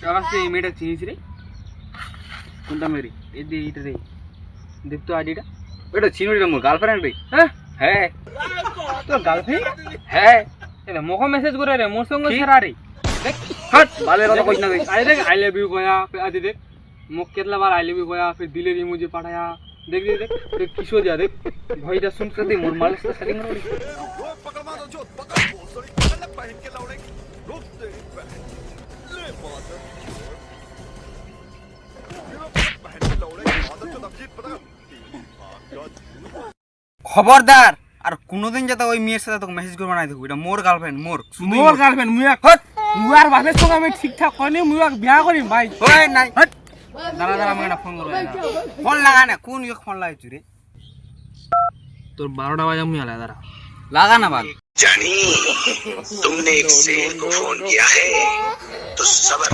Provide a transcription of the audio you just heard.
আকাশে এই মেয়েটা চিনিস রে? কোনটা মেরি? এইটা রে, দেখ তো আইডিটা। এটা চিনি রে, মোর গার্লফ্রেন্ড রে। হ্যাঁ হ্যাঁ, তোর গার্লফ্রেন্ড? হ্যাঁ, এটা মোকে মেসেজ করে রে, মোর সঙ্গে সেরা রে। দেখ হট, বালের কথা কইছ না দেখ। আই দেখ আই লাভ ইউ কয়া, আদি দেখ মোক কেতলা बार आई लव यू कया, फिर दिलेर इमोजी पाठाया। देख देख देख देख किशोर जा देख भईटा सुन कर दे मोर माल से सेटिंग कर पकड़ मार दो जो पकड़ सॉरी अलग पहन के लौड़े रुक तेरी बहन ले मादर पहन के लौड़े मादर जो तफसीर पता खबरदार আর কোনোদিন যাতে ওই মেয়ের সাথে তোকে মেসেজ করবে না দেখো। এটা মোর গার্লফ্রেন্ড, মোর গার্লফ্রেন্ড। মুই হট, মুয়ার বাপের সঙ্গে আমি ঠিকঠাক করি, মুই বিয়া করিম ভাই। ওই নাই হট, দাঁড়া দাঁড়া, আমাকে না ফোন করবে। ফোন লাগা না, কোন ইয়ে ফোন লাগাইছু রে? তোর 12টা বাজে মুই আলা, দাঁড়া লাগা না বাল। जानी तुमने एक शेर को फोन किया है तो सबर